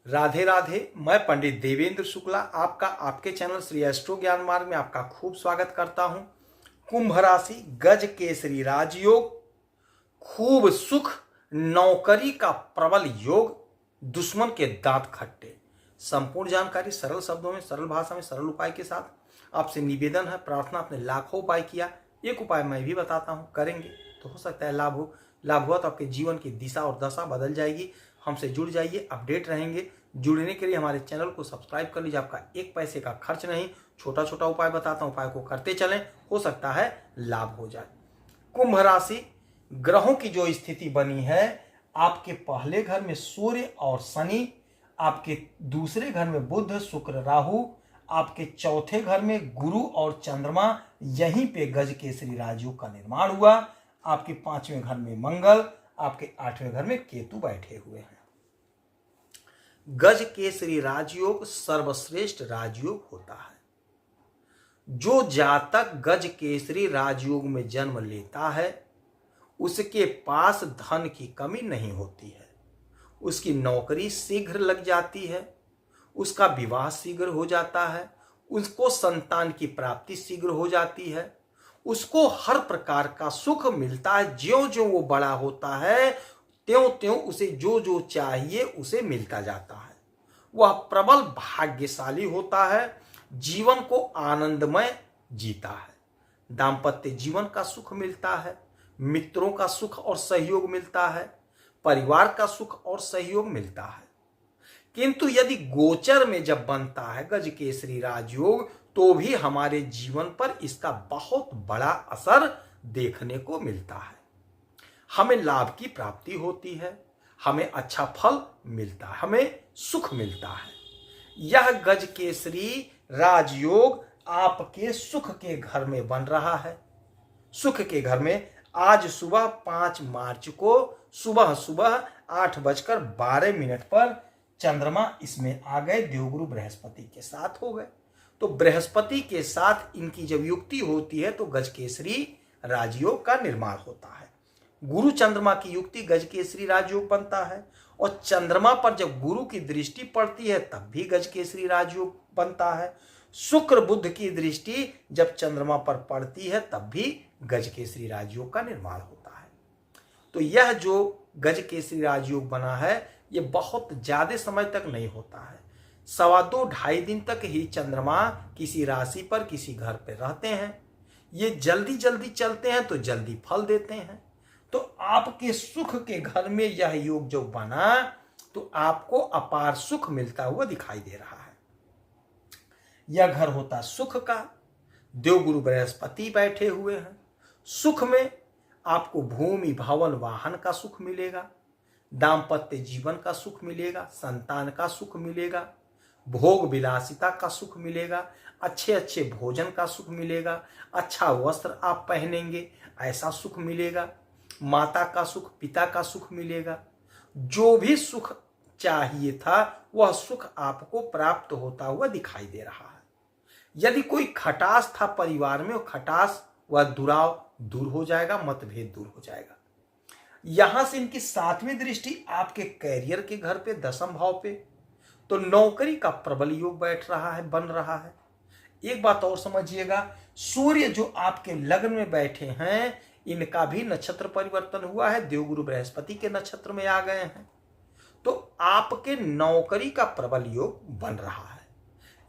राधे राधे। मैं पंडित देवेंद्र शुक्ला आपका आपके चैनल श्री एस्ट्रो ज्ञान मार्ग में आपका खूब स्वागत करता हूं। कुंभ राशि गज केसरी राजयोग, खूब सुख, नौकरी का प्रबल योग, दुश्मन के दांत खट्टे। संपूर्ण जानकारी सरल शब्दों में, सरल भाषा में, सरल उपाय के साथ आपसे निवेदन है, प्रार्थना। आपने लाखों उपाय किया, एक उपाय मैं भी बताता हूं, करेंगे तो हो सकता है लाभ हो। लाभ हुआ तो आपके जीवन की दिशा और दशा बदल जाएगी। हमसे जुड़ जाइए, अपडेट रहेंगे। जुड़ने के लिए हमारे चैनल को सब्सक्राइब कर लीजिए, आपका एक पैसे का खर्च नहीं। छोटा छोटा उपाय बताता हूं, उपाय को करते चलें, हो सकता है लाभ हो जाए। कुंभ राशि, ग्रहों की जो स्थिति बनी है, आपके पहले घर में सूर्य और शनि, आपके दूसरे घर में बुध शुक्र राहु, आपके चौथे घर में गुरु और चंद्रमा, यहीं पे गज केसरी राजयोग का निर्माण हुआ। आपके पांचवें घर में मंगल, आपके आठवें घर में केतु बैठे हुए हैं। गज केसरी राजयोग सर्वश्रेष्ठ राजयोग होता है। जो जातक गज केसरी राजयोग में जन्म लेता है, उसके पास धन की कमी नहीं होती है। उसकी नौकरी शीघ्र लग जाती है, उसका विवाह शीघ्र हो जाता है, उसको संतान की प्राप्ति शीघ्र हो जाती है, उसको हर प्रकार का सुख मिलता है। ज्यों ज्यों वो बड़ा होता है, त्यों त्यों उसे जो जो चाहिए उसे मिलता जाता है। वह प्रबल भाग्यशाली होता है, जीवन को आनंदमय जीता है। दाम्पत्य जीवन का सुख मिलता है, मित्रों का सुख और सहयोग मिलता है, परिवार का सुख और सहयोग मिलता है। किंतु यदि गोचर में जब बनता है गज केसरी राजयोग, तो भी हमारे जीवन पर इसका बहुत बड़ा असर देखने को मिलता है। हमें लाभ की प्राप्ति होती है, हमें अच्छा फल मिलता है, हमें सुख मिलता है। यह गज केसरी राजयोग आपके सुख के घर में बन रहा है। सुख के घर में आज सुबह 5 मार्च को सुबह 8:12 पर चंद्रमा इसमें आ गए, देवगुरु बृहस्पति के साथ हो गए। तो बृहस्पति के साथ इनकी जब युक्ति होती है तो गज केसरी राजयोग का निर्माण होता है। गुरु चंद्रमा की युक्ति गज केसरी राजयोग बनता है, और चंद्रमा पर जब गुरु की दृष्टि पड़ती है तब भी गज केसरी राजयोग बनता है। शुक्र बुध की दृष्टि जब चंद्रमा पर पड़ती है तब भी गज केसरी राजयोग का निर्माण होता है। तो यह जो गज केसरी राजयोग बना है, ये बहुत ज्यादा समय तक नहीं होता है। 2.5 दिन तक ही चंद्रमा किसी राशि पर, किसी घर पर रहते हैं। ये जल्दी जल्दी चलते हैं तो जल्दी फल देते हैं। तो आपके सुख के घर में यह योग जो बना, तो आपको अपार सुख मिलता हुआ दिखाई दे रहा है। यह घर होता सुख का, देवगुरु बृहस्पति बैठे हुए हैं। सुख में आपको भूमि भवन वाहन का सुख मिलेगा, दाम्पत्य जीवन का सुख मिलेगा, संतान का सुख मिलेगा, भोग विलासिता का सुख मिलेगा, अच्छे अच्छे भोजन का सुख मिलेगा, अच्छा वस्त्र आप पहनेंगे ऐसा सुख मिलेगा, माता का सुख, पिता का सुख मिलेगा। जो भी सुख चाहिए था वह सुख आपको प्राप्त होता हुआ दिखाई दे रहा है। यदि कोई खटास था परिवार में, वो खटास, वह दुराव दूर हो जाएगा, मतभेद दूर हो जाएगा। यहां से इनकी 7वीं दृष्टि आपके कैरियर के घर पे, 10म भाव पे, तो नौकरी का प्रबल योग बैठ रहा है, बन रहा है। एक बात और समझिएगा, सूर्य जो आपके लग्न में बैठे हैं, इनका भी नक्षत्र परिवर्तन हुआ है, देवगुरु बृहस्पति के नक्षत्र में आ गए हैं। तो आपके नौकरी का प्रबल योग बन रहा है।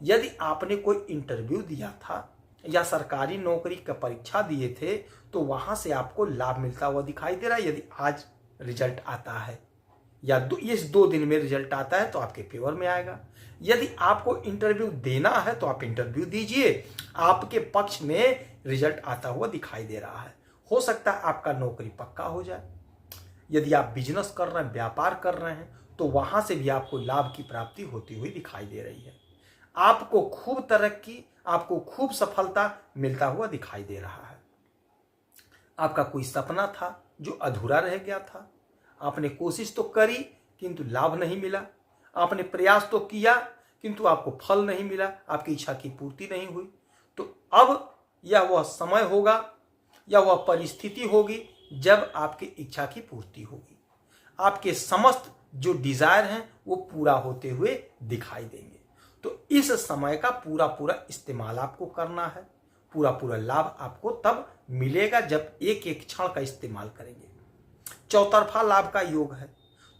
यदि आपने कोई इंटरव्यू दिया था या सरकारी नौकरी का परीक्षा दिए थे, तो वहां से आपको लाभ मिलता हुआ दिखाई दे रहा है। यदि आज रिजल्ट आता है या इस 2 दिन में रिजल्ट आता है तो आपके फेवर में आएगा। यदि आपको इंटरव्यू देना है तो आप इंटरव्यू दीजिए, आपके पक्ष में रिजल्ट आता हुआ दिखाई दे रहा है। हो सकता है आपका नौकरी पक्का हो जाए। यदि आप बिजनेस कर रहे हैं, व्यापार कर रहे हैं, तो वहां से भी आपको लाभ की प्राप्ति होती हुई दिखाई दे रही है। आपको खूब तरक्की, आपको खूब सफलता मिलता हुआ दिखाई दे रहा है। आपका कोई सपना था जो अधूरा रह गया था, आपने कोशिश तो करी किंतु लाभ नहीं मिला, आपने प्रयास तो किया किंतु आपको फल नहीं मिला, आपकी इच्छा की पूर्ति नहीं हुई। तो अब यह वह समय होगा या वह परिस्थिति होगी जब आपकी इच्छा की पूर्ति होगी। आपके समस्त जो डिजायर हैं वो पूरा होते हुए दिखाई देंगे। तो इस समय का पूरा पूरा इस्तेमाल आपको करना है, पूरा पूरा लाभ आपको तब मिलेगा जब एक एक क्षण का इस्तेमाल करेंगे। चौतरफा लाभ का योग है,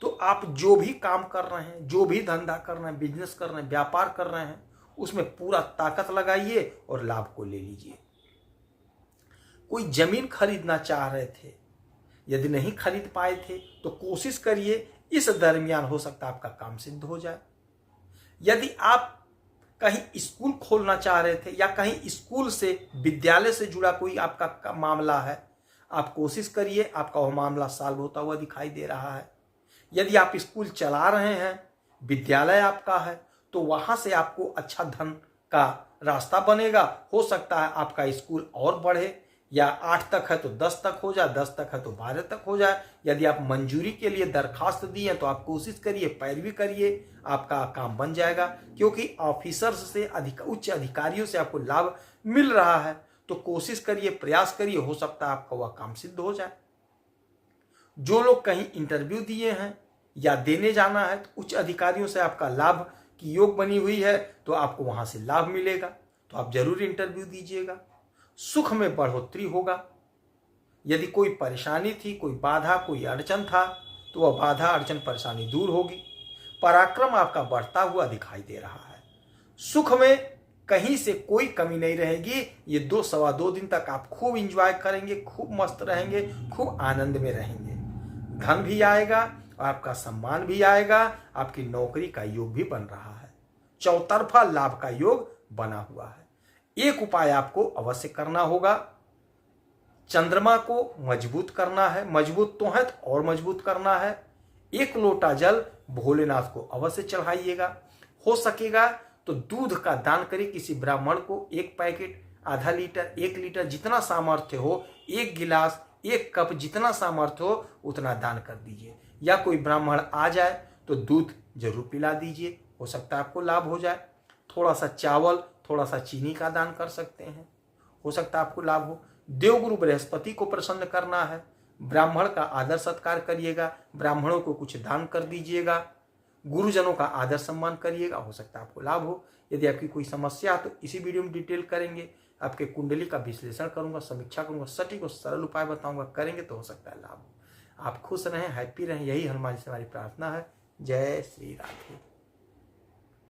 तो आप जो भी काम कर रहे हैं, जो भी धंधा कर रहे हैं, बिजनेस कर रहे हैं, व्यापार कर रहे हैं, उसमें पूरा ताकत लगाइए और लाभ को ले लीजिए। कोई जमीन खरीदना चाह रहे थे, यदि नहीं खरीद पाए थे तो कोशिश करिए इस दरमियान हो सकता है आपका काम सिद्ध हो जाए। यदि आप कहीं स्कूल खोलना चाह रहे थे या कहीं स्कूल से, विद्यालय से जुड़ा कोई आपका मामला है, आप कोशिश करिए, आपका वो मामला सॉल्व होता हुआ दिखाई दे रहा है। यदि आप स्कूल चला रहे हैं, विद्यालय आपका है, तो वहां से आपको अच्छा धन का रास्ता बनेगा। हो सकता है आपका स्कूल और बढ़े, या 8 तक है तो 10 तक हो जाए, 10 तक है तो 12 तक हो जाए। यदि आप मंजूरी के लिए दरखास्त दिए तो आप कोशिश करिए, पैरवी करिए, आपका काम बन जाएगा। क्योंकि ऑफिसर्स से, उच्च अधिकारियों से आपको लाभ मिल रहा है, तो कोशिश करिए, प्रयास करिए, हो सकता है आपका वह काम सिद्ध हो जाए। जो लोग कहीं इंटरव्यू दिए हैं या देने जाना है, तो उच्च अधिकारियों से आपका लाभ की योग बनी हुई है, तो आपको वहां से लाभ मिलेगा, तो आप जरूर इंटरव्यू दीजिएगा। सुख में बढ़ोतरी होगा। यदि कोई परेशानी थी, कोई बाधा, कोई अड़चन था, तो वह बाधा, अड़चन, परेशानी दूर होगी। पराक्रम आपका बढ़ता हुआ दिखाई दे रहा है। सुख में कहीं से कोई कमी नहीं रहेगी। ये 2-2.25 दिन तक आप खूब इंजॉय करेंगे, खूब मस्त रहेंगे, खूब आनंद में रहेंगे। धन भी आएगा और आपका सम्मान भी आएगा। आपकी नौकरी का योग भी बन रहा है। चौतरफा लाभ का योग बना हुआ है। एक उपाय आपको अवश्य करना होगा, चंद्रमा को मजबूत करना है। मजबूत तो है तो और मजबूत करना है। 1 लोटा जल भोलेनाथ को अवश्य चढ़ाइएगा। हो सकेगा तो दूध का दान करिए किसी ब्राह्मण को। 1 पैकेट, आधा लीटर, 1 लीटर, जितना सामर्थ्य हो, 1 गिलास, 1 कप, जितना सामर्थ्य हो उतना दान कर दीजिए। या कोई ब्राह्मण आ जाए तो दूध जरूर पिला दीजिए, हो सकता है आपको लाभ हो जाए। थोड़ा सा चावल, थोड़ा सा चीनी का दान कर सकते हैं, हो सकता है आपको लाभ हो। देवगुरु बृहस्पति को प्रसन्न करना है। ब्राह्मण का आदर सत्कार करिएगा, ब्राह्मणों को कुछ दान कर दीजिएगा, गुरुजनों का आदर सम्मान करिएगा, हो सकता है आपको लाभ हो। यदि आपकी कोई समस्या है तो इसी वीडियो में डिटेल करेंगे। आपके कुंडली का विश्लेषण करूंगा, समीक्षा करूंगा, सटीक और सरल उपाय बताऊंगा, करेंगे तो हो सकता है लाभ हो। आप खुश रहें, हैप्पी रहें, यही हनुमान जी से हमारी प्रार्थना है। जय श्री राधे।